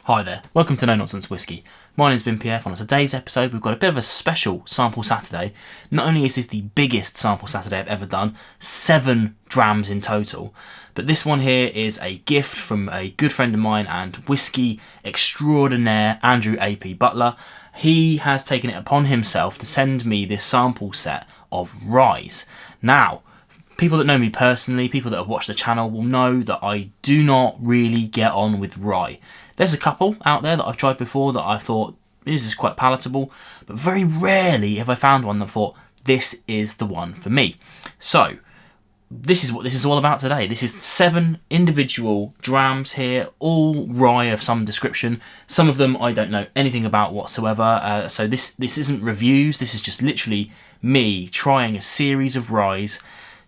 Hi there, welcome to No Nonsense Whiskey. My name's Vin PF. On today's episode we've got a bit of a special Sample Saturday. Not only is this the biggest Sample Saturday I've ever done, 7 drams in total, but this one here is a gift from a good friend of mine and whiskey extraordinaire, Andrew A P Butler. He has taken it upon himself to send me this sample set of ryes. Now, people that know me personally, people that have watched the channel will know that I do not really get on with rye. There's a couple out there that I've tried before that I thought, this is quite palatable, but very rarely have I found one that thought, this is the one for me. So, this is what this is all about today. This is 7 individual drams here, all rye of some description. Some of them I don't know anything about whatsoever, so this isn't reviews, this is just literally me trying a series of ryes,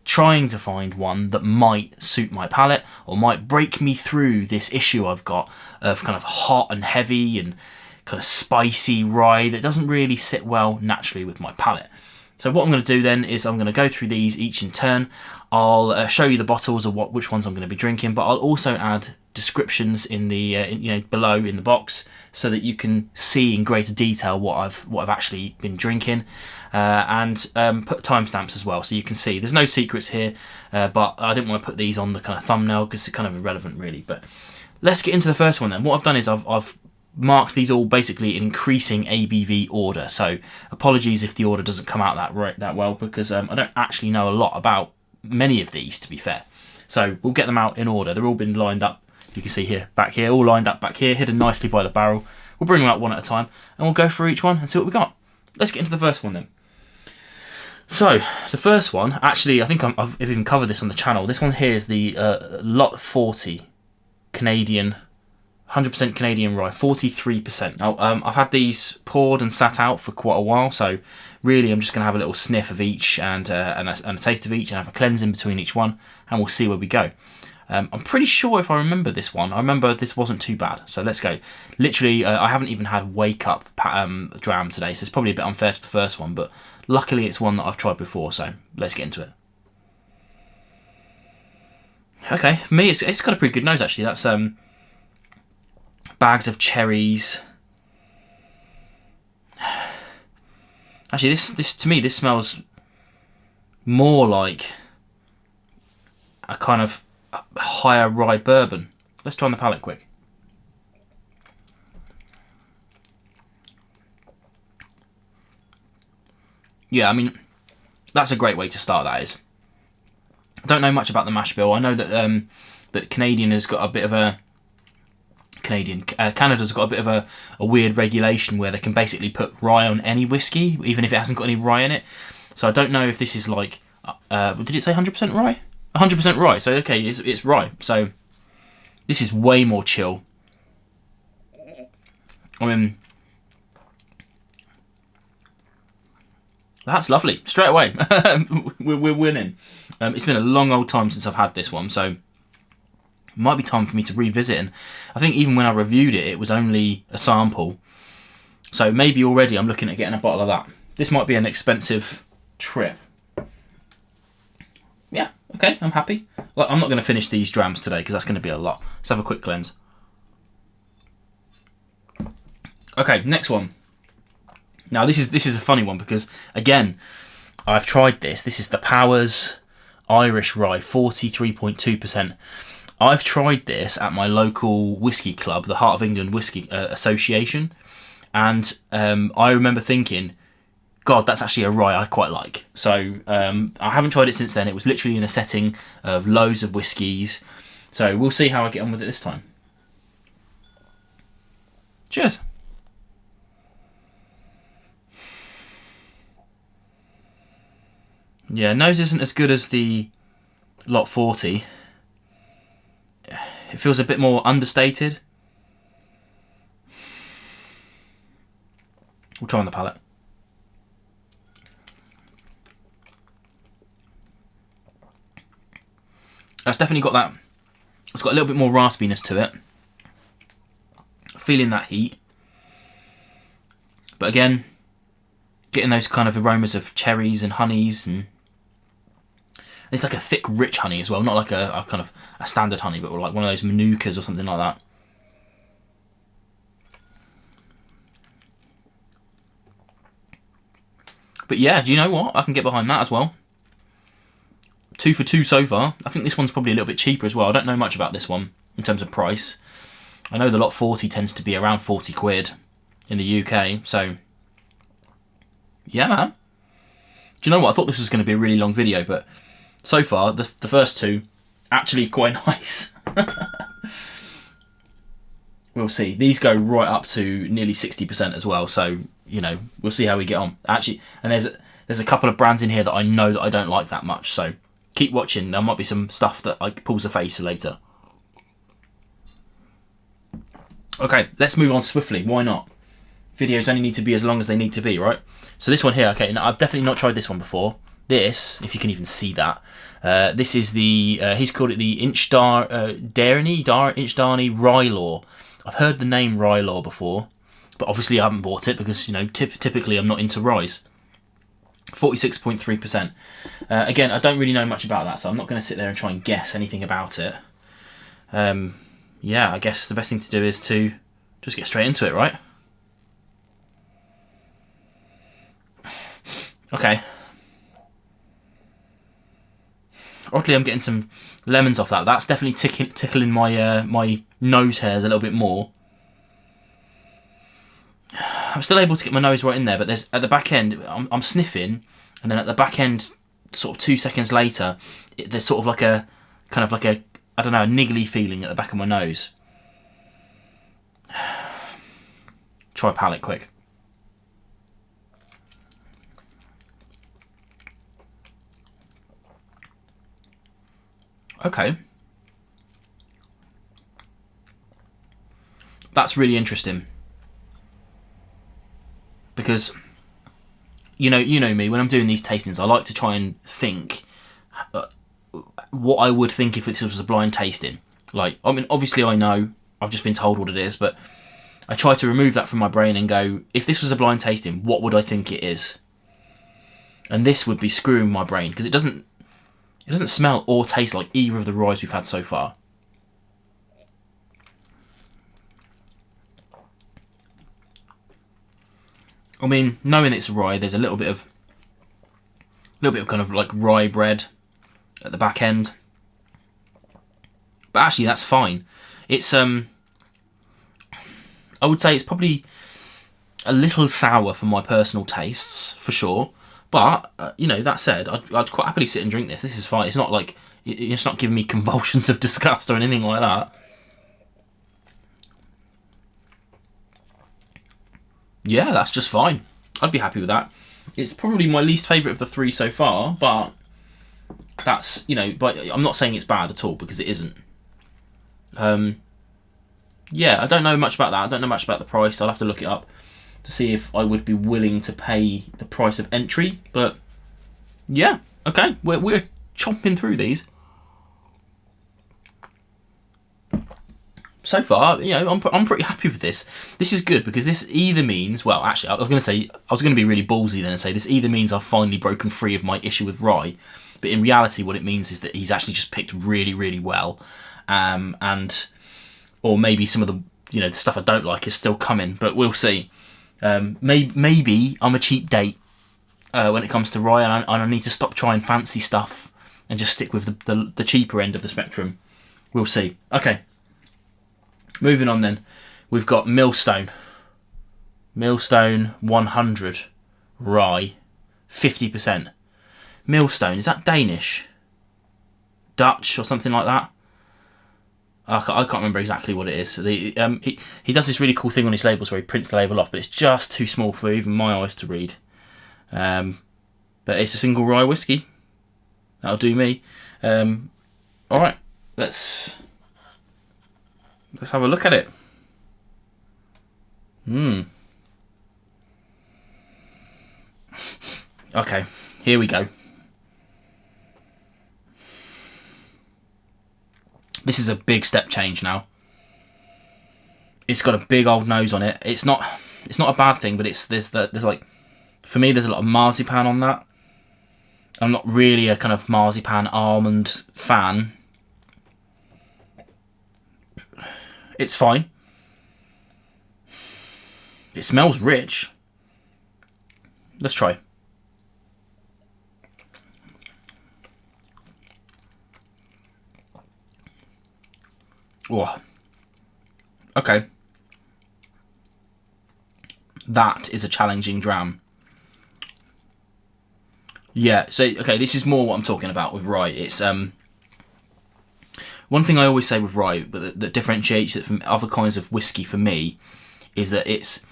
trying to find one that might suit my palate or might break me through this issue I've got of kind of hot and heavy and kind of spicy rye that doesn't really sit well naturally with my palate. So what I'm going to do then is I'm going to go through these each in turn. I'll show you the bottles of which ones I'm going to be drinking, but I'll also add descriptions in the below in the box so that you can see in greater detail what I've actually been drinking, and put timestamps as well so you can see. There's no secrets here, but I didn't want to put these on the kind of thumbnail because it's kind of irrelevant really. But let's get into the first one then. What I've done is I've marked these all basically in increasing ABV order. So apologies if the order doesn't come out that well because I don't actually know a lot about many of these, to be fair. So we'll get them out in order. They're all been lined up. You can see here, back here, all lined up back here, hidden nicely by the barrel. We'll bring them out one at a time and we'll go through each one and see what we got. Let's get into the first one then. So, the first one, actually, I think I've even covered this on the channel. This one here is the Lot 40 Canadian, 100% Canadian rye, 43%. Now, I've had these poured and sat out for quite a while, so really I'm just going to have a little sniff of each and a taste of each and have a cleanse in between each one, and we'll see where we go. I'm pretty sure if I remember this one, I remember this wasn't too bad, so let's go. Literally, I haven't even had Wake Up dram today, so it's probably a bit unfair to the first one, but luckily it's one that I've tried before, so let's get into it. Okay, for me it's got a pretty good nose actually. That's bags of cherries. Actually, this to me, this smells more like a kind of higher rye bourbon. Let's try on the palate quick. Yeah, I mean, that's a great way to start, that is. I don't know much about the mash bill. I know that that Canadian has got a bit of a... Canada's got a bit of a weird regulation where they can basically put rye on any whiskey, even if it hasn't got any rye in it. So I don't know if this is like... did it say 100% rye? 100% rye, so okay, it's rye. So this is way more chill. I mean... That's lovely, straight away. we're winning. It's been a long old time since I've had this one, so it might be time for me to revisit. And I think even when I reviewed it, it was only a sample. So maybe already I'm looking at getting a bottle of that. This might be an expensive trip. Yeah, okay, I'm happy. Well, I'm not going to finish these drams today because that's going to be a lot. Let's have a quick cleanse. Okay, next one. Now this is a funny one because again, I've tried this. This is the Powers Irish Rye, 43.2%. I've tried this at my local whiskey club, the Heart of England Whiskey Association, and I remember thinking, God, that's actually a rye I quite like. So I haven't tried it since then. It was literally in a setting of loads of whiskies. So we'll see how I get on with it this time. Cheers. Yeah, nose isn't as good as the Lot 40. It feels a bit more understated. We'll try on the palate. That's definitely got that. It's got a little bit more raspiness to it. Feeling that heat. But again, getting those kind of aromas of cherries and honeys, and it's like a thick, rich honey as well, not like a kind of a standard honey, but like one of those Manukas or something like that. But yeah, do you know what? I can get behind that as well. 2 for 2 so far. I think this one's probably a little bit cheaper as well. I don't know much about this one in terms of price. I know the lot 40 tends to be around 40 quid in the UK, so yeah, man. Do you know what? I thought this was going to be a really long video, but so far, the first two, actually quite nice. We'll see. These go right up to nearly 60% as well, so, you know, we'll see how we get on. Actually, and there's a couple of brands in here that I know that I don't like that much, so keep watching. There might be some stuff that pulls a face later. Okay, let's move on swiftly. Why not? Videos only need to be as long as they need to be, right? So this one here, okay, now I've definitely not tried this one before. This, if you can even see that, this is the, he's called it the Inchdarnie Rye Law. I've heard the name Rye Law before, but obviously I haven't bought it because, you know, typically I'm not into ryes. 46.3%. Again, I don't really know much about that, so I'm not going to sit there and try and guess anything about it. Yeah, I guess the best thing to do is to just get straight into it, right? Okay. Oddly, I'm getting some lemons off that. That's definitely tickling my my nose hairs a little bit more. I'm still able to get my nose right in there, but there's at the back end, I'm sniffing, and then at the back end, sort of 2 seconds later, there's sort of like a kind of like a, I don't know, a niggly feeling at the back of my nose. Try palate quick. Okay. That's really interesting. Because you know me, when I'm doing these tastings, I like to try and think what I would think if this was a blind tasting. Like, I mean, obviously I know, I've just been told what it is, but I try to remove that from my brain and go, if this was a blind tasting, what would I think it is? And this would be screwing my brain, because it doesn't smell or taste like either of the ryes we've had so far. I mean, knowing it's a rye, there's a little bit of kind of like rye bread at the back end. But actually, that's fine. It's I would say it's probably a little sour for my personal tastes, for sure. But you know, that said, I'd quite happily sit and drink this. This is fine. It's not like it's not giving me convulsions of disgust or anything like that. Yeah, that's just fine. I'd be happy with that. It's probably my least favourite of the three so far, but that's, you know, but I'm not saying it's bad at all, because it isn't. Yeah, I don't know much about that. I don't know much about the price. I'll have to look it up to see if I would be willing to pay the price of entry. But yeah, okay, we're chomping through these. So far, you know, I'm pretty happy with this. This is good, because this either means, well, actually, I was going to be really ballsy then and say this either means I've finally broken free of my issue with rye, but in reality, what it means is that he's actually just picked really, really well, or maybe some of the, you know, the stuff I don't like is still coming, but we'll see. Maybe I'm a cheap date when it comes to rye, and I need to stop trying fancy stuff and just stick with the cheaper end of the spectrum. We'll see. Okay. Moving on then, we've got Milstone. Milstone 100 rye, 50%. Milstone, is that Danish? Dutch or something like that? I can't remember exactly what it is. He does this really cool thing on his labels where he prints the label off, but it's just too small for even my eyes to read. But it's a single rye whiskey. That'll do me. Alright, let's have a look at it. Okay, here we go. This is a big step change now. It's got a big old nose on it. It's not a bad thing, but there's like, for me, there's a lot of marzipan on that. I'm not really a kind of marzipan almond fan. It's fine. It smells rich. Let's try. Oh, okay. That is a challenging dram. Yeah, so, okay, this is more what I'm talking about with rye. It's, one thing I always say with rye, but that differentiates it from other kinds of whiskey for me, is that it's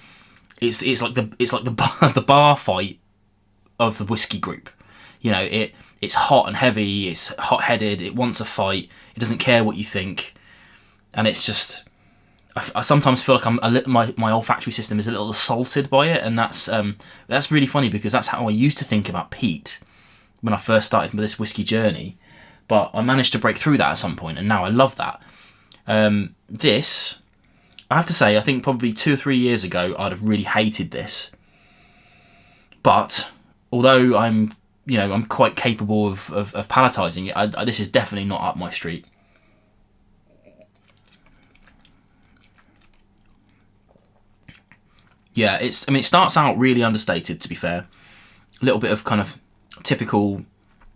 like the bar fight of the whiskey group. You know, it's hot and heavy, it's hot-headed, it wants a fight, it doesn't care what you think, and it's just... I sometimes feel like my olfactory system is a little assaulted by it, and that's really funny because that's how I used to think about peat when I first started this whiskey journey. But I managed to break through that at some point, and now I love that. This, I have to say, I think probably 2 or 3 years ago I'd have really hated this. But although I'm quite capable of palatising it, this is definitely not up my street. Yeah, it starts out really understated, to be fair. A little bit of kind of typical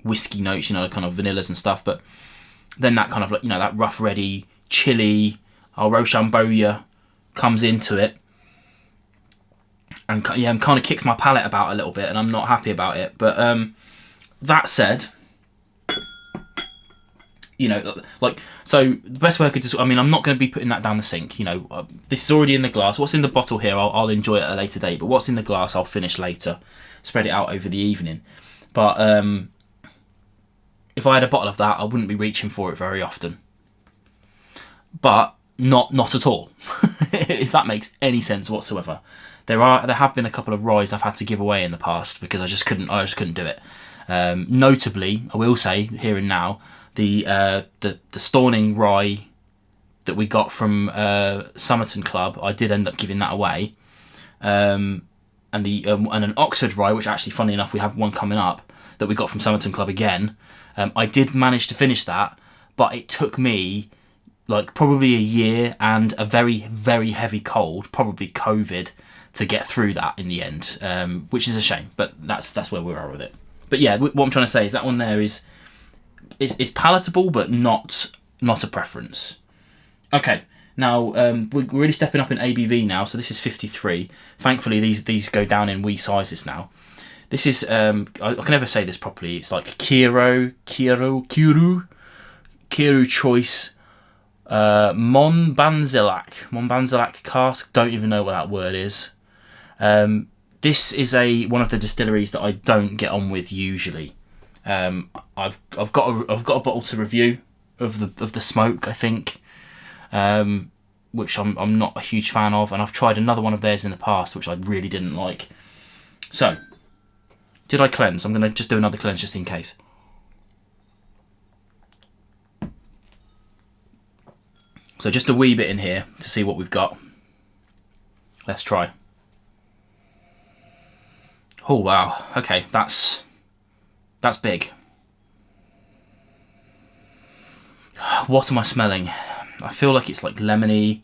whiskey notes, kind of vanillas and stuff, but then that kind of, that rough, ready, chilly, Rochambeau comes into it, and kind of kicks my palate about a little bit, and I'm not happy about it. But that said, so the best way I could just, I'm not going to be putting that down the sink. This is already in the glass. What's in the bottle here, I'll enjoy it at a later date. But what's in the glass, I'll finish later, spread it out over the evening. But if I had a bottle of that, I wouldn't be reaching for it very often. But not at all, if that makes any sense whatsoever. There have been a couple of ryes I've had to give away in the past because I just couldn't do it. Notably, I will say here and now, the Storning Rye that we got from Somerton Club, I did end up giving that away, and an Oxford Rye, which actually, funny enough, we have one coming up that we got from Somerton Club again. I did manage to finish that, but it took me probably a year and a very, very heavy cold, probably COVID, to get through that in the end, which is a shame, but that's where we are with it. But yeah, what I'm trying to say is that one there is palatable, but not a preference. Okay, now we're really stepping up in ABV now, so this is 53. Thankfully, these go down in wee sizes now. This is, I can never say this properly, it's like Kiro Choice Monbazillac cask, don't even know what that word is. This is one of the distilleries that I don't get on with usually. I've got a bottle to review of the smoke, I think, which I'm not a huge fan of, and I've tried another one of theirs in the past which I really didn't like. So, did I cleanse? I'm going to just do another cleanse just in case. So just a wee bit in here to see what we've got. Let's try. Oh wow, okay, that's big. What am I smelling? I feel like it's like lemony.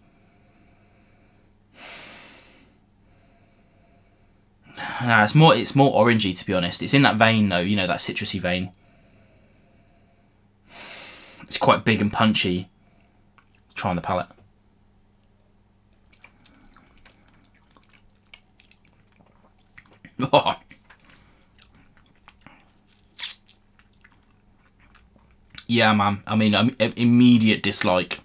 It's more orangey, to be honest. It's in that vein though, that citrusy vein. It's quite big and punchy. Try on the palate. Oh. Yeah, man. Immediate dislike.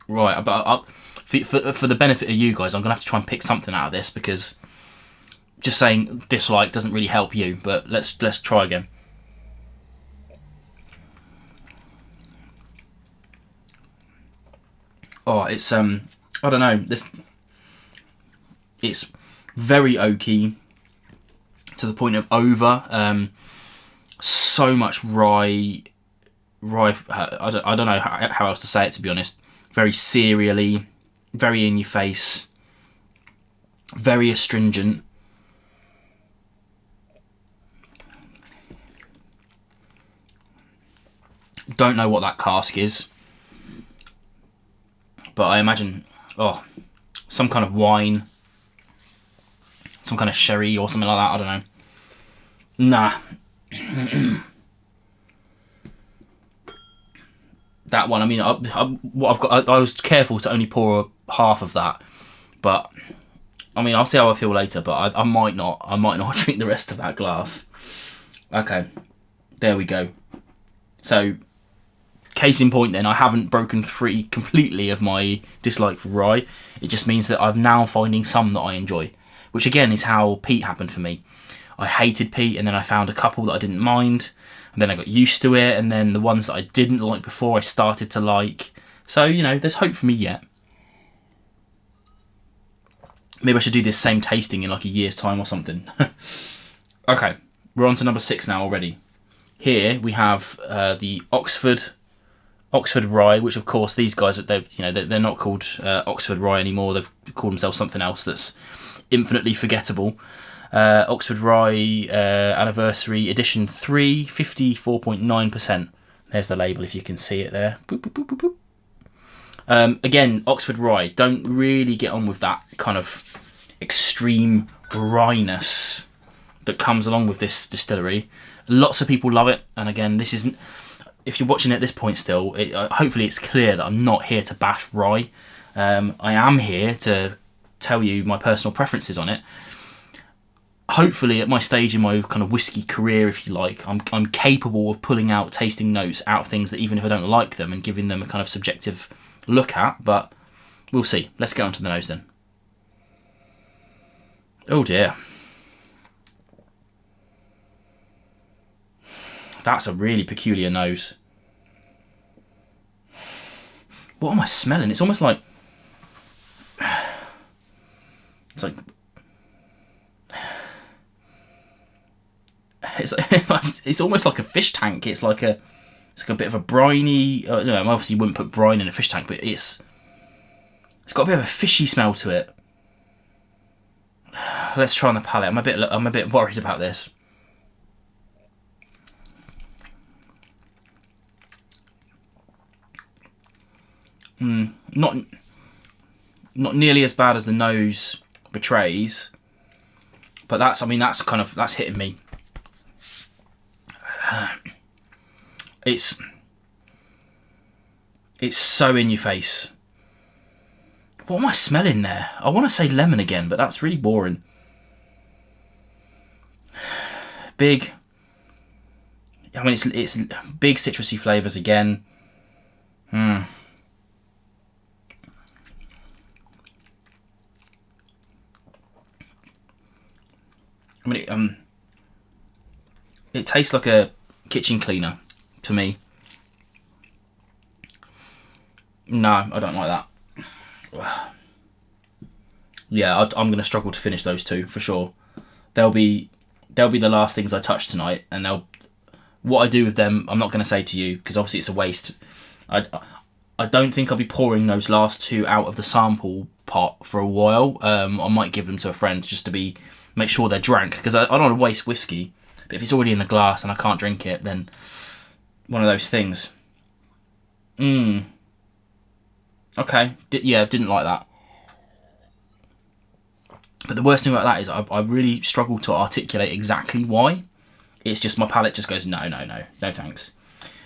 Right, but for the benefit of you guys, I'm gonna have to try and pick something out of this because just saying dislike doesn't really help you. But let's try again. Oh, it's I don't know. It's very oaky to the point of over. So much rye. I don't know how else to say it, to be honest. Very cereally, very in your face, very astringent. Don't know what that cask is, but I imagine some kind of wine, some kind of sherry or something like that. I don't know. Nah. that one. I mean, what I've got, I was careful to only pour half of that, but I mean, I'll see how I feel later. But I might not. I might not drink the rest of that glass. Okay, there we go. So, case in point, then I haven't broken free completely of my dislike for rye. It just means that I'm now finding some that I enjoy, which again is how peat happened for me. I hated peat, and then I found a couple that I didn't mind, and then I got used to it, and then the ones that I didn't like before I started to like. So, you know, there's hope for me yet. Maybe I should do this same tasting in like a year's time or something. Okay, we're on to number 6 now already. Here we have the Oxford Rye, which of course these guys, they're not called Oxford Rye anymore. They've called themselves something else that's infinitely forgettable. Oxford Rye Anniversary Edition 3, 54.9%. There's the label if you can see it there. Boop, boop, boop, boop, boop. Again, Oxford Rye don't really get on with that kind of extreme ryeness that comes along with this distillery. Lots of people love it, and again, this isn't. If you're watching at this point still, hopefully it's clear that I'm not here to bash rye. I am here to tell you my personal preferences on it. Hopefully, at my stage in my kind of whiskey career, if you like, I'm capable of pulling out tasting notes out of things that even if I don't like them and giving them a kind of subjective look at, but we'll see. Let's get on to the nose then. Oh dear. That's a really peculiar nose. What am I smelling? It's almost like... It's like... It's almost like a fish tank. It's like a bit of a briny... no, obviously you wouldn't put brine in a fish tank, but it's got a bit of a fishy smell to it. Let's try on the palate. I'm a bit worried about this. Not nearly as bad as the nose betrays, but that's hitting me. It's so in your face. What am I smelling there? I want to say lemon again, but that's really boring. Big. I mean, it's big citrusy flavours again. I mean, it tastes like a kitchen cleaner to me. No, I don't like that. Yeah, I'm going to struggle to finish those two for sure. They'll be the last things I touch tonight, and what I do with them, I'm not going to say to you because obviously it's a waste. I don't think I'll be pouring those last two out of the sample pot for a while. I might give them to a friend just to make sure they're drank, because I don't want to waste whiskey. But if it's already in the glass and I can't drink it, then one of those things. Okay, yeah, didn't like that. But the worst thing about that is I really struggle to articulate exactly why. It's just my palate just goes, no thanks.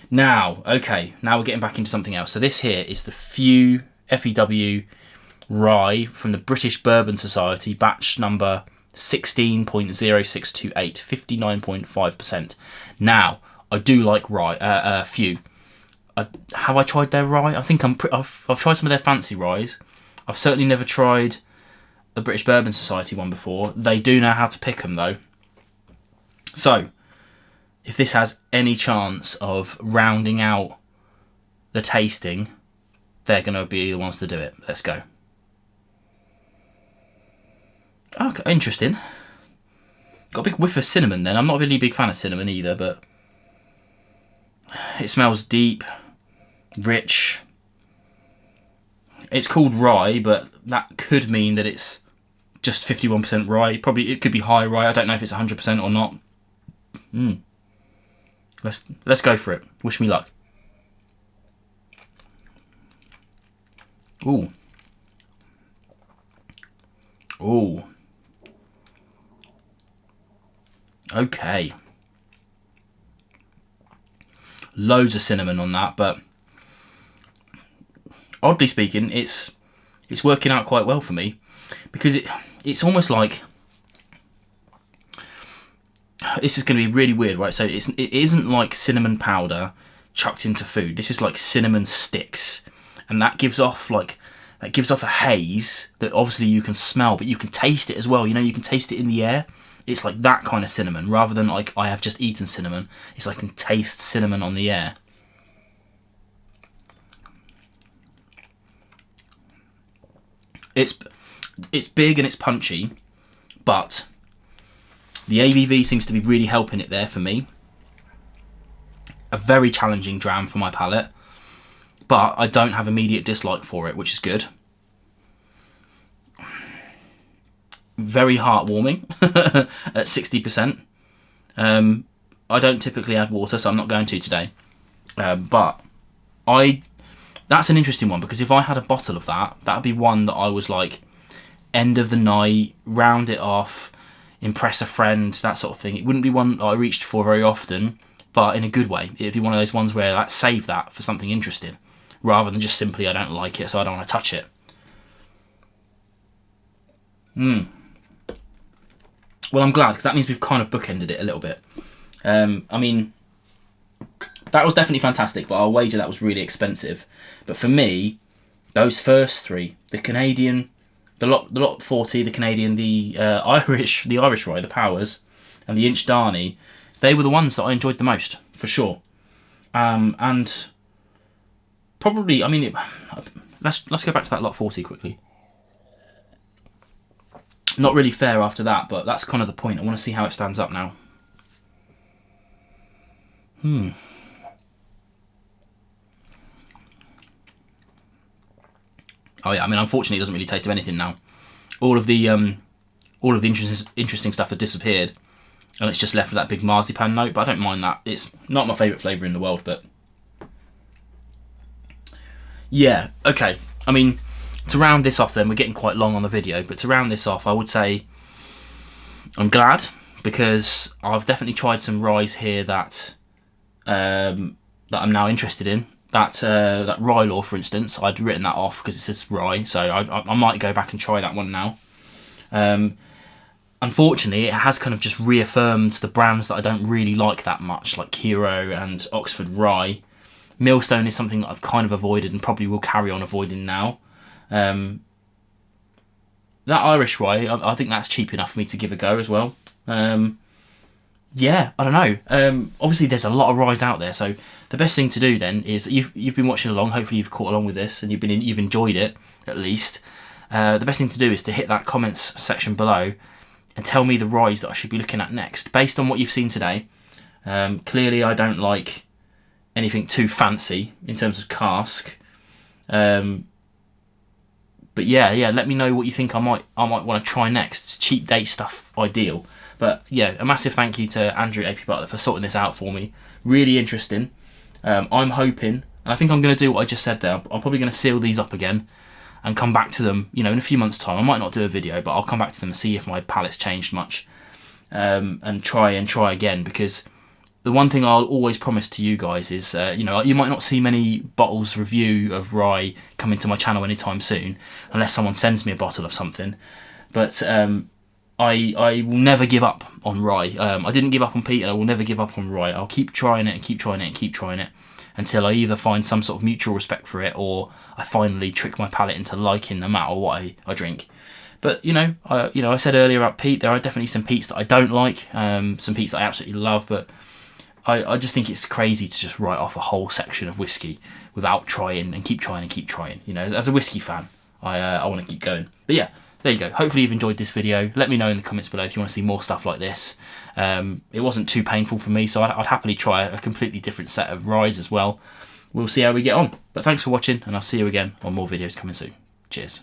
Now, okay, now we're getting back into something else. So this here is the Few FEW Rye from the British Bourbon Society, batch number 16.0628, 59.5%. Now, I do like rye, Few. Have I tried their rye? I think I've tried some of their fancy ryes. I've certainly never tried the British Bourbon Society one before. They do know how to pick them though. So, if this has any chance of rounding out the tasting, they're going to be the ones to do it. Let's go. Okay, interesting. Got a big whiff of cinnamon then. I'm not really a big fan of cinnamon either, but it smells deep, rich. It's called rye, but that could mean that it's just 51% rye. Probably it could be high rye. I don't know if it's 100% or not. Let's go for it. Wish me luck. Ooh. Ooh. Okay. Loads of cinnamon on that, but oddly speaking, it's working out quite well for me, because it's almost like, this is going to be really weird, right? So it isn't like cinnamon powder chucked into food. This is like cinnamon sticks, and that gives off a haze that obviously you can smell, but you can taste it as well. You know, you can taste it in the air. It's like that kind of cinnamon, rather than like I have just eaten cinnamon. It's like I can taste cinnamon on the air. It's big and it's punchy, but the ABV seems to be really helping it there for me. A very challenging dram for my palate, but I don't have immediate dislike for it, which is good. Very heartwarming at 60%. I don't typically add water, so I'm not going to today. But that's an interesting one, because if I had a bottle of that would be one that I was like, end of the night, round it off, impress a friend, that sort of thing. It wouldn't be one that I reached for very often, but in a good way. It'd be one of those ones where let's save that for something interesting, rather than just simply I don't like it, so I don't want to touch it. Well, I'm glad, because that means we've kind of bookended it a little bit. I mean, that was definitely fantastic, but I'll wager that was really expensive. But for me, those first three, the Canadian, the lot 40, the Canadian, the Irish Rye, the Powers, and the Inchdarnie, they were the ones that I enjoyed the most, for sure. And probably, I mean, let's go back to that lot 40 quickly. Not really fair after that, but that's kind of the point. I want to see how it stands up now. Oh yeah, I mean, unfortunately, it doesn't really taste of anything now. All of the interesting stuff had disappeared, and it's just left with that big marzipan note. But I don't mind that. It's not my favourite flavour in the world, but yeah, okay. I mean, to round this off, then we're getting quite long on the video. But to round this off, I would say I'm glad, because I've definitely tried some ryes here that I'm now interested in. That Rye Law, for instance, I'd written that off because it says Rye, so I might go back and try that one now. Unfortunately, it has kind of just reaffirmed the brands that I don't really like that much, like Kiro and Oxford Rye. Milstone is something that I've kind of avoided and probably will carry on avoiding now. That Irish Rye, I think that's cheap enough for me to give a go as well. Yeah, I don't know. Obviously, there's a lot of ryes out there, so the best thing to do then is you've been watching along. Hopefully, you've caught along with this and you've enjoyed it at least. The best thing to do is to hit that comments section below and tell me the ryes that I should be looking at next, based on what you've seen today. Clearly, I don't like anything too fancy in terms of cask. But yeah, let me know what you think I might want to try next. Cheap date stuff, ideal. But yeah, a massive thank you to Andrew A P Butler for sorting this out for me. Really interesting. I'm hoping, and I think I'm going to do what I just said there. I'm probably going to seal these up again and come back to them, in a few months' time. I might not do a video, but I'll come back to them and see if my palate's changed much, and try again, because the one thing I'll always promise to you guys is, you might not see many bottles review of rye coming to my channel anytime soon, unless someone sends me a bottle of something. But I will never give up on rye. I didn't give up on peat, and I will never give up on rye. I'll keep trying it and keep trying it and keep trying it until I either find some sort of mutual respect for it, or I finally trick my palate into liking no matter what I drink. But I said earlier about peat, there are definitely some peats that I don't like, some peats that I absolutely love, but I just think it's crazy to just write off a whole section of whiskey without trying and keep trying and keep trying. As a whiskey fan, I want to keep going. But yeah, there you go. Hopefully you've enjoyed this video. Let me know in the comments below if you want to see more stuff like this. It wasn't too painful for me, so I'd happily try a completely different set of ryes as well. We'll see how we get on. But thanks for watching, and I'll see you again on more videos coming soon. Cheers.